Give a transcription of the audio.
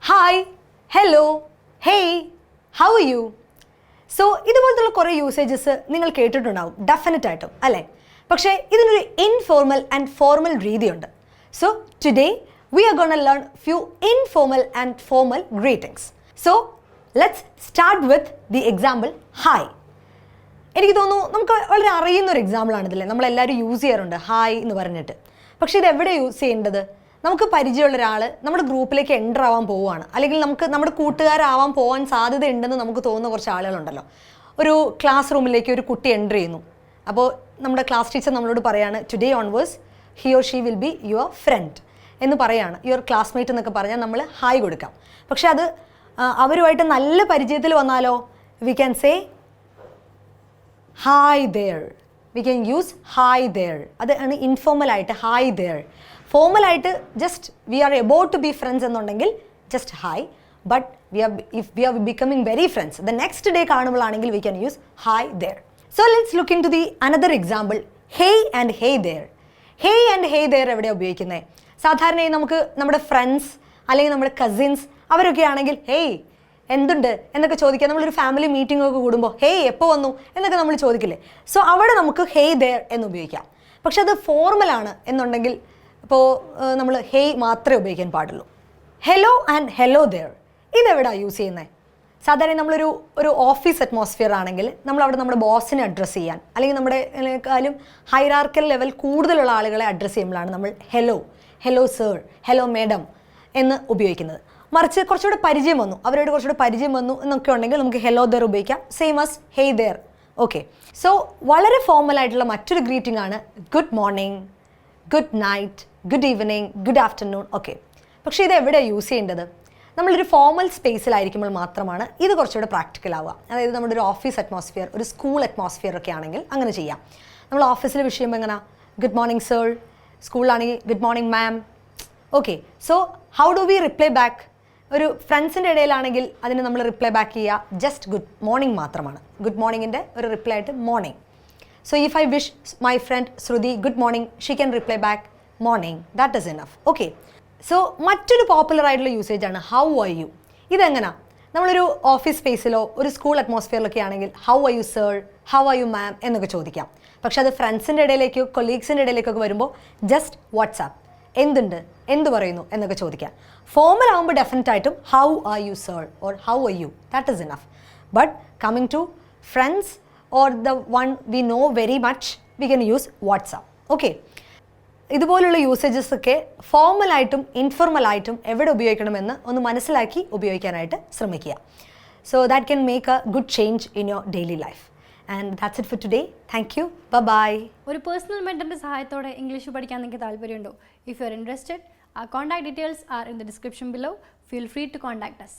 Hi, hello, hey, how are you? So ഇതുപോലത്തുള്ള കുറേ usages നിങ്ങൾ കേട്ടിട്ടുണ്ടാവും ഡെഫിനറ്റ് ആയിട്ടും അല്ലേ? പക്ഷേ ഇതിനൊരു ഇൻഫോർമൽ ആൻഡ് ഫോർമൽ രീതിയുണ്ട്. So today we are going to learn few informal and formal greetings. So let's start with the example hi. എനിക്ക് തോന്നുന്നു നമുക്ക് വളരെ അറിയുന്ന ഒരു എക്സാമ്പിൾ ആണിതില്ലേ, നമ്മളെല്ലാവരും യൂസ് ചെയ്യാറുണ്ട് ഹായ് എന്ന് പറഞ്ഞിട്ട്. പക്ഷേ ഇത് എവിടെ യൂസ് ചെയ്യേണ്ടത്? നമുക്ക് പരിചയമുള്ള ഒരാൾ നമ്മുടെ ഗ്രൂപ്പിലേക്ക് എൻ്റർ ആവാൻ പോവുകയാണ്, അല്ലെങ്കിൽ നമുക്ക് നമ്മുടെ കൂട്ടുകാരാവാൻ പോകാൻ സാധ്യതയുണ്ടെന്ന് നമുക്ക് തോന്നുന്ന കുറച്ച് ആളുകളുണ്ടല്ലോ. ഒരു ക്ലാസ് റൂമിലേക്ക് ഒരു കുട്ടി എൻ്റർ ചെയ്യുന്നു. അപ്പോൾ നമ്മുടെ ക്ലാസ് ടീച്ചർ നമ്മളോട് പറയാണ് today onwards he or she will be your friend എന്ന് പറയാണ്, യുവർ ക്ലാസ്മേറ്റ് എന്നൊക്കെ പറഞ്ഞാൽ നമ്മൾ ഹായ് കൊടുക്കാം. പക്ഷെ അത് അവരുമായിട്ട് നല്ല പരിചയത്തിൽ വന്നാലോ we can say hi there. We can use hi there. അതാണ് ഇൻഫോർമലായിട്ട് ഹായ് ദേർ. ഫോർമലായിട്ട് just we are about to be friends എന്നുണ്ടെങ്കിൽ just hi. But if we are becoming very friends the next day കാണുമ്പോഴാണെങ്കിൽ we can use hi there. So let's look into the another example hey and hey there. Hey and hey there എവിടെയാണ് ഉപയോഗിക്കുന്നത്? സാധാരണയായി നമുക്ക് നമ്മുടെ friends അല്ലെങ്കിൽ നമ്മുടെ cousins അവരൊക്കെ ആണെങ്കിൽ ഹേയ് എന്തുണ്ട് എന്നൊക്കെ ചോദിക്കുക. നമ്മളൊരു ഫാമിലി മീറ്റിംഗ് ഒക്കെ കൂടുമ്പോൾ ഹേയ് എപ്പോൾ വന്നു എന്നൊക്കെ നമ്മൾ ചോദിക്കില്ലേ? സോ അവിടെ നമുക്ക് ഹേയ് ദേർ എന്ന് ഉപയോഗിക്കാം. പക്ഷെ അത് ഫോർമലാണ് എന്നുണ്ടെങ്കിൽ ഇപ്പോൾ നമ്മൾ ഹേയ് മാത്രമേ ഉപയോഗിക്കാൻ പാടുള്ളൂ. ഹെലോ ആൻഡ് ഹെലോ ദേർ ഇതെവിടെയാണ് യൂസ് ചെയ്യുന്നത്? സാധാരണ നമ്മളൊരു ഓഫീസ് അറ്റ്മോസ്ഫിയർ ആണെങ്കിൽ നമ്മളവിടെ നമ്മുടെ ബോസിനെ അഡ്രസ്സ് ചെയ്യാൻ അല്ലെങ്കിൽ നമ്മുടെക്കാളും ഹൈറാർക്കൽ ലെവൽ കൂടുതലുള്ള ആളുകളെ അഡ്രസ്സ് ചെയ്യുമ്പോഴാണ് നമ്മൾ ഹെലോ സർ, ഹെലോ മേഡം എന്ന് ഉപയോഗിക്കുന്നത്. മറിച്ച് കുറച്ചുകൂടെ പരിചയം വന്നു, അവരോട് കുറച്ചുകൂടെ പരിചയം വന്നു എന്നൊക്കെ ഉണ്ടെങ്കിൽ നമുക്ക് ഹെലോ ദേർ ഉപയോഗിക്കാം, same as hey there. Okay, so വളരെ ഫോർമൽ ആയിട്ടുള്ള മറ്റൊരു ഗ്രീറ്റിംഗ് ആണ് good morning, good night, good evening, good afternoon. Okay, പക്ഷേ ഇത് എവിടെയാണ് യൂസ് ചെയ്യേണ്ടത്? നമ്മളൊരു ഫോർമൽ സ്പേസിലായിരിക്കുമ്പോൾ മാത്രമാണ് ഇത് കുറച്ചുകൂടെ പ്രാക്ടിക്കൽ ആവുക. അതായത് നമ്മുടെ ഒരു ഓഫീസ് അറ്റ്മോസ്ഫിയർ, ഒരു സ്കൂൾ അറ്റ്മോസ്ഫിയർ ഒക്കെ ആണെങ്കിൽ അങ്ങനെ ചെയ്യാം. നമ്മൾ ഓഫീസിൽ വിഷയമ്പോൾ എങ്ങനെ ഗുഡ് മോർണിംഗ് സർ, സ്കൂളിലാണെങ്കിൽ good morning ma'am. Okay, so how do we reply back? ഒരു ഫ്രണ്ട്സിൻ്റെ ഇടയിലാണെങ്കിൽ അതിന് നമ്മൾ റിപ്ലൈ ബാക്ക് ചെയ്യുക ജസ്റ്റ് ഗുഡ് മോർണിംഗ് മാത്രമാണ്. ഗുഡ് മോർണിംഗിൻ്റെ ഒരു റിപ്ലൈ ആയിട്ട് morning. So if I wish my friend Shruti good morning, she can reply back morning. That is enough. Okay, so മറ്റൊരു പോപ്പുലർ ആയിട്ടുള്ള യൂസേജ് ആണ് ഹൗ ആർ യു. ഇതെങ്ങനെയാ? നമ്മളൊരു ഓഫീസ് സ്പേസിലോ ഒരു സ്കൂൾ അറ്റ്മോസ്ഫിയറിലൊക്കെ ആണെങ്കിൽ how are you sir, how are you ma'am എന്നൊക്കെ ചോദിക്കാം. പക്ഷെ അത് ഫ്രണ്ട്സിൻ്റെ ഇടയിലേക്കോ കൊളീഗ്സിൻ്റെ ഇടയിലേക്കൊക്കെ വരുമ്പോൾ ജസ്റ്റ് വാട്സാപ്പ്, എന്തുണ്ട്, എന്ത് പറയുന്നു എന്നൊക്കെ ചോദിക്കാം. ഫോർമൽ ആകുമ്പോൾ ഡെഫിനറ്റ് ആയിട്ടും how are you sir or how are you, that is enough. But coming to friends or the one we know very much we can use WhatsApp. Okay, ഇതുപോലുള്ള usages ഒക്കെ ഫോർമലായിട്ടും ഇൻഫോർമലായിട്ടും എവിടെ ഉപയോഗിക്കണമെന്ന് ഒന്ന് മനസ്സിലാക്കി ഉപയോഗിക്കാനായിട്ട് ശ്രമിക്കുക. So that can make a good change in your daily life. And that's it for today. Thank you, bye. ഒരു പേഴ്സണൽ മെൻറ്ററിൻ്റെ സഹായത്തോടെ ഇംഗ്ലീഷ് പഠിക്കാൻ നിങ്ങൾക്ക് താല്പര്യമുണ്ടോ? If you are interested, our contact details are in the description below. Feel free to contact us.